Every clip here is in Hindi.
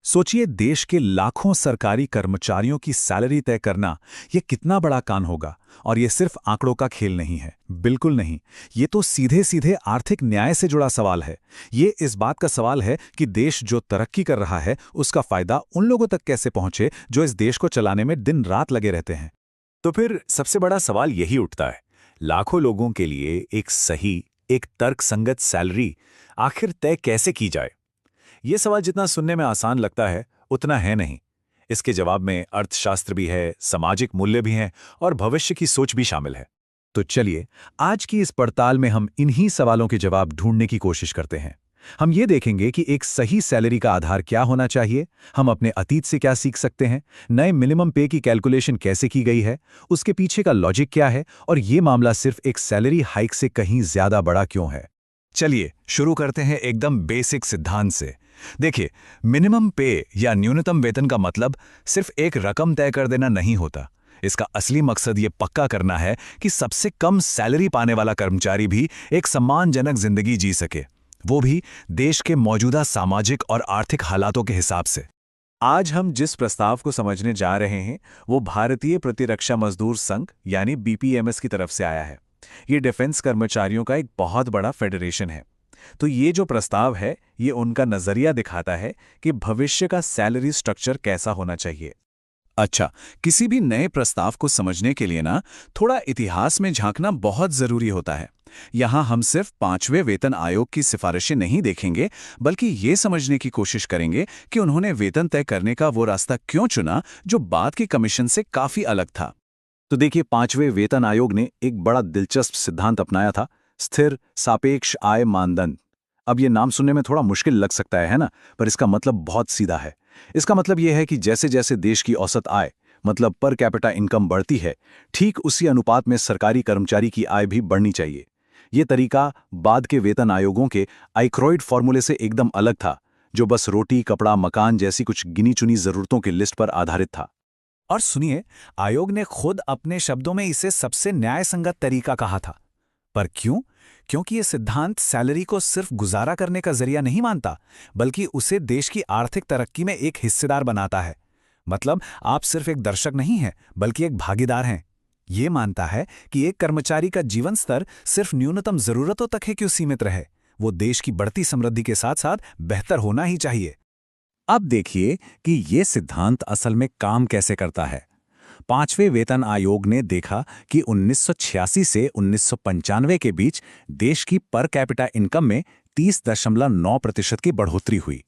सोचिए, देश के लाखों सरकारी कर्मचारियों की सैलरी तय करना यह कितना बड़ा काम होगा। और यह सिर्फ आंकड़ों का खेल नहीं है, बिल्कुल नहीं। ये तो सीधे सीधे आर्थिक न्याय से जुड़ा सवाल है। ये इस बात का सवाल है कि देश जो तरक्की कर रहा है उसका फायदा उन लोगों तक कैसे पहुंचे जो इस देश को चलाने में दिन रात लगे रहते हैं। तो फिर सबसे बड़ा सवाल यही उठता है, लाखों लोगों के लिए एक सही, एक तर्कसंगत सैलरी आखिर तय कैसे की जाए? ये सवाल जितना सुनने में आसान लगता है उतना है नहीं। इसके जवाब में अर्थशास्त्र भी है, सामाजिक मूल्य भी हैं और भविष्य की सोच भी शामिल है। तो चलिए, आज की इस पड़ताल में हम इन्हीं सवालों के जवाब ढूंढने की कोशिश करते हैं। हम ये देखेंगे कि एक सही सैलरी का आधार क्या होना चाहिए, हम अपने अतीत से क्या सीख सकते हैं, नए मिनिमम पे की कैलकुलेशन कैसे की गई है, उसके पीछे का लॉजिक क्या है, और ये मामला सिर्फ एक सैलरी हाइक से कहीं ज्यादा बड़ा क्यों है। चलिए शुरू करते हैं एकदम बेसिक सिद्धांत से। देखिए, मिनिमम पे या न्यूनतम वेतन का मतलब सिर्फ एक रकम तय कर देना नहीं होता। इसका असली मकसद ये पक्का करना है कि सबसे कम सैलरी पाने वाला कर्मचारी भी एक सम्मानजनक जिंदगी जी सके, वो भी देश के मौजूदा सामाजिक और आर्थिक हालातों के हिसाब से। आज हम जिस प्रस्ताव को समझने जा रहे हैं वो भारतीय प्रतिरक्षा मजदूर संघ यानी बीपीएमएस की तरफ से आया है। ये डिफेंस कर्मचारियों का एक बहुत बड़ा फेडरेशन है। तो ये जो प्रस्ताव है ये उनका नजरिया दिखाता है कि भविष्य का सैलरी स्ट्रक्चर कैसा होना चाहिए। अच्छा, किसी भी नए प्रस्ताव को समझने के लिए ना थोड़ा इतिहास में झांकना बहुत जरूरी होता है। यहाँ हम सिर्फ 5वें वेतन आयोग की सिफारिशें नहीं देखेंगे, बल्कि ये समझने की कोशिश करेंगे कि उन्होंने वेतन तय करने का वो रास्ता क्यों चुना जो बाद की कमीशन से काफी अलग था। तो देखिए, 5वें वेतन आयोग ने एक बड़ा दिलचस्प सिद्धांत अपनाया था, स्थिर सापेक्ष आय मानदंड। अब ये नाम सुनने में थोड़ा मुश्किल लग सकता है ना? पर इसका मतलब बहुत सीधा है। इसका मतलब यह है कि जैसे जैसे देश की औसत आय मतलब पर कैपिटा इनकम बढ़ती है, ठीक उसी अनुपात में सरकारी कर्मचारी की आय भी बढ़नी चाहिए। ये तरीका बाद के वेतन आयोगों के आइक्रोइड फॉर्मूले से एकदम अलग था, जो बस रोटी, कपड़ा, मकान जैसी कुछ गिनी चुनी जरूरतों की लिस्ट पर आधारित था। और सुनिए, आयोग ने खुद अपने शब्दों में इसे सबसे न्यायसंगत तरीका कहा था। पर क्यों? क्योंकि ये सिद्धांत सैलरी को सिर्फ गुजारा करने का जरिया नहीं मानता, बल्कि उसे देश की आर्थिक तरक्की में एक हिस्सेदार बनाता है। मतलब आप सिर्फ एक दर्शक नहीं हैं, बल्कि एक भागीदार हैं। ये मानता है कि एक कर्मचारी का जीवन स्तर सिर्फ न्यूनतम जरूरतों तक है क्यों सीमित रहे, वो देश की बढ़ती समृद्धि के साथ साथ बेहतर होना ही चाहिए। अब देखिए कि ये सिद्धांत असल में काम कैसे करता है। 5वें वेतन आयोग ने देखा कि 1986 से 1995 के बीच देश की पर कैपिटा इनकम में 30.9% की बढ़ोतरी हुई।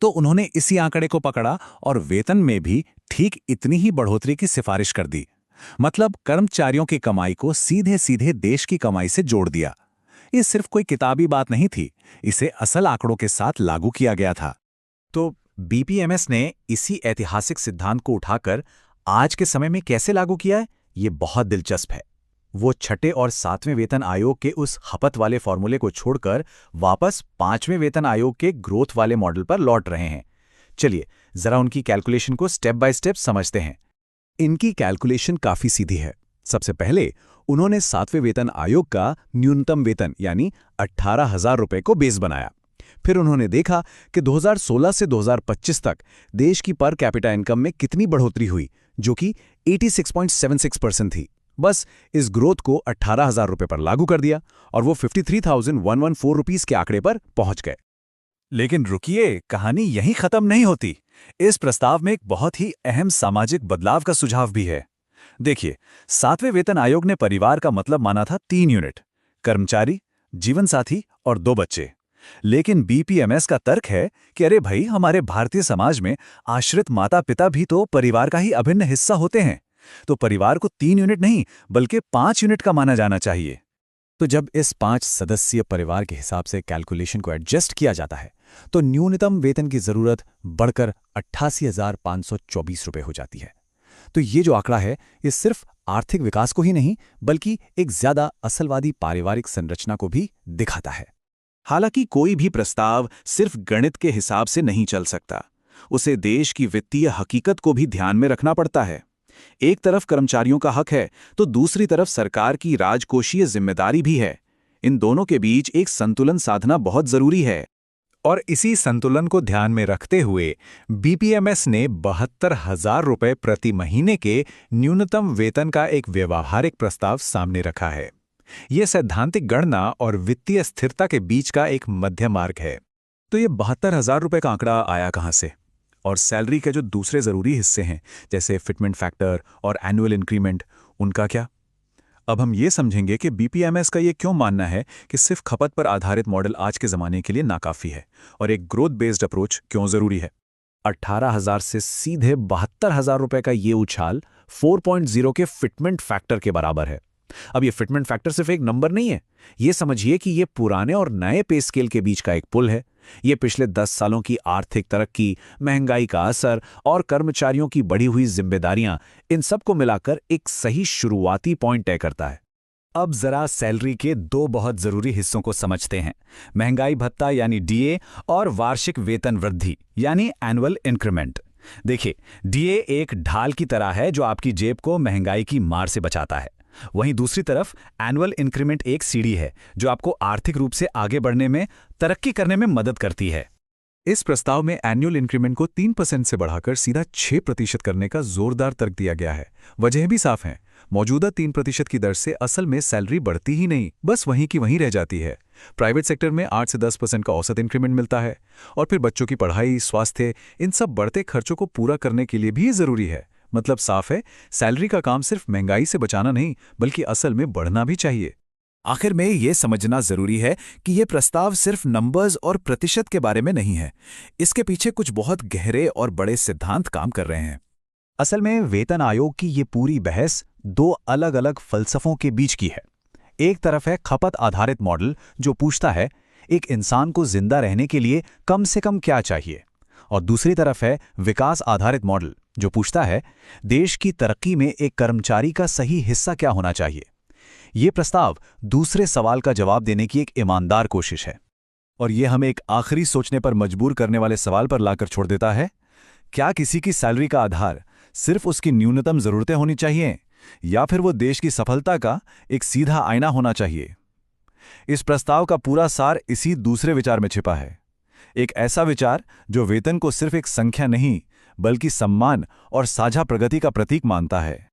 तो उन्होंने इसी आंकड़े को पकड़ा और वेतन में भी ठीक इतनी ही बढ़ोतरी की सिफारिश कर दी। मतलब कर्मचारियों की कमाई को सीधे सीधे देश की कमाई से जोड़ दिया। ये सिर्फ कोई किताबी बात नहीं थी, इसे असल आंकड़ों के साथ लागू किया गया था। तो बीपीएमएस ने इसी ऐतिहासिक सिद्धांत को उठाकर आज के समय में कैसे लागू किया है, ये बहुत दिलचस्प है। वो छठे और 7वें वेतन आयोग के उस खपत वाले फॉर्मूले को छोड़कर वापस 5वें वेतन आयोग के ग्रोथ वाले मॉडल पर लौट रहे हैं। चलिए जरा उनकी कैलकुलेशन को स्टेप बाय स्टेप समझते हैं। इनकी कैलकुलेशन काफी सीधी है। सबसे पहले उन्होंने 7वें वेतन आयोग का न्यूनतम वेतन यानी 18,000 रुपए को बेस बनाया। फिर उन्होंने देखा कि 2016 से 2025 तक देश की पर कैपिटा इनकम में कितनी बढ़ोतरी हुई, जो कि 86.76% थी। बस इस ग्रोथ को 18,000 रुपए पर लागू कर दिया और वो 53,114 रुपीस के आंकड़े पर पहुंच गए। लेकिन रुकिए, कहानी यहीं खत्म नहीं होती। इस प्रस्ताव में एक बहुत ही अहम सामाजिक बदलाव का सुझाव भी है। देखिए, 7वें वेतन आयोग ने परिवार का मतलब माना था 3 यूनिट, कर्मचारी, जीवनसाथी और 2 बच्चे। लेकिन बीपीएमएस का तर्क है कि अरे भाई, हमारे भारतीय समाज में आश्रित माता पिता भी तो परिवार का ही अभिन्न हिस्सा होते हैं। तो परिवार को 3 यूनिट नहीं बल्कि 5 यूनिट का माना जाना चाहिए। तो जब इस 5 सदस्यीय परिवार के हिसाब से कैलकुलेशन को एडजस्ट किया जाता है तो न्यूनतम वेतन की जरूरत बढ़कर 88,524 रुपए हो जाती है। तो ये जो आंकड़ा है ये सिर्फ आर्थिक विकास को ही नहीं बल्कि एक ज्यादा असलवादी पारिवारिक संरचना को भी दिखाता है। हालांकि कोई भी प्रस्ताव सिर्फ गणित के हिसाब से नहीं चल सकता, उसे देश की वित्तीय हकीकत को भी ध्यान में रखना पड़ता है। एक तरफ कर्मचारियों का हक है तो दूसरी तरफ सरकार की राजकोषीय जिम्मेदारी भी है। इन दोनों के बीच एक संतुलन साधना बहुत जरूरी है। और इसी संतुलन को ध्यान में रखते हुए बीपीएमएस ने 72,000 रुपये प्रति महीने के न्यूनतम वेतन का एक व्यवहारिक प्रस्ताव सामने रखा है। यह सैद्धांतिक गणना और वित्तीय स्थिरता के बीच का एक मध्य मार्ग है। तो ये 72,000 रुपये का आंकड़ा आया कहाँ से? और सैलरी के जो दूसरे ज़रूरी हिस्से हैं, जैसे फिटमेंट फैक्टर और एनुअल इंक्रीमेंट, उनका क्या? अब हम ये समझेंगे कि बीपीएमएस का ये क्यों मानना है कि सिर्फ खपत पर आधारित मॉडल आज के ज़माने के लिए नाकाफ़ी है और एक ग्रोथ बेस्ड अप्रोच क्यों ज़रूरी है। 18,000 से सीधे 72,000 रुपये का ये उछाल 4.0 के फिटमेंट फैक्टर के बराबर है। अब ये फिटमेंट फैक्टर सिर्फ एक नंबर नहीं है, ये समझिए कि ये पुराने और नए पे स्केल के बीच का एक पुल है। ये पिछले 10 सालों की आर्थिक तरक्की, महंगाई का असर और कर्मचारियों की बढ़ी हुई जिम्मेदारियां, इन सब को मिलाकर एक सही शुरुआती पॉइंट तय करता है। अब जरा सैलरी के दो बहुत जरूरी हिस्सों को समझते हैं, महंगाई भत्ता यानी डीए और वार्षिक वेतन वृद्धि यानी एनुअल इंक्रीमेंट। देखिए, डीए एक ढाल की तरह है जो आपकी जेब को महंगाई की मार से बचाता है। वहीं दूसरी तरफ एनुअल इंक्रीमेंट एक सीढ़ी है जो आपको आर्थिक रूप से आगे बढ़ने में, तरक्की करने में मदद करती है। इस प्रस्ताव में एनुअल इंक्रीमेंट को 3% से बढ़ाकर सीधा 6% करने का जोरदार तर्क दिया गया है। वजह भी साफ है, मौजूदा 3% की दर से असल में सैलरी बढ़ती ही नहीं, बस वहीं की वहीं रह जाती है। प्राइवेट सेक्टर में 8 से 10% का औसत इंक्रीमेंट मिलता है और फिर बच्चों की पढ़ाई, स्वास्थ्य, इन सब बढ़ते खर्चों को पूरा करने के लिए भी जरूरी है। मतलब साफ है, सैलरी का काम सिर्फ महंगाई से बचाना नहीं, बल्कि असल में बढ़ना भी चाहिए। आखिर में ये समझना जरूरी है कि ये प्रस्ताव सिर्फ नंबर्स और प्रतिशत के बारे में नहीं है। इसके पीछे कुछ बहुत गहरे और बड़े सिद्धांत काम कर रहे हैं। असल में वेतन आयोग की ये पूरी बहस दो अलग अलग फलसफों के बीच की है। एक तरफ है खपत आधारित मॉडल जो पूछता है एक इंसान को जिंदा रहने के लिए कम से कम क्या चाहिए, और दूसरी तरफ है विकास आधारित मॉडल जो पूछता है देश की तरक्की में एक कर्मचारी का सही हिस्सा क्या होना चाहिए। ये प्रस्ताव दूसरे सवाल का जवाब देने की एक ईमानदार कोशिश है। और ये हमें एक आखिरी सोचने पर मजबूर करने वाले सवाल पर लाकर छोड़ देता है, क्या किसी की सैलरी का आधार सिर्फ उसकी न्यूनतम जरूरतें होनी चाहिए या फिर वो देश की सफलता का एक सीधा आईना होना चाहिए? इस प्रस्ताव का पूरा सार इसी दूसरे विचार में छिपा है। एक ऐसा विचार जो वेतन को सिर्फ एक संख्या नहीं, बल्कि सम्मान और साझा प्रगति का प्रतीक मानता है।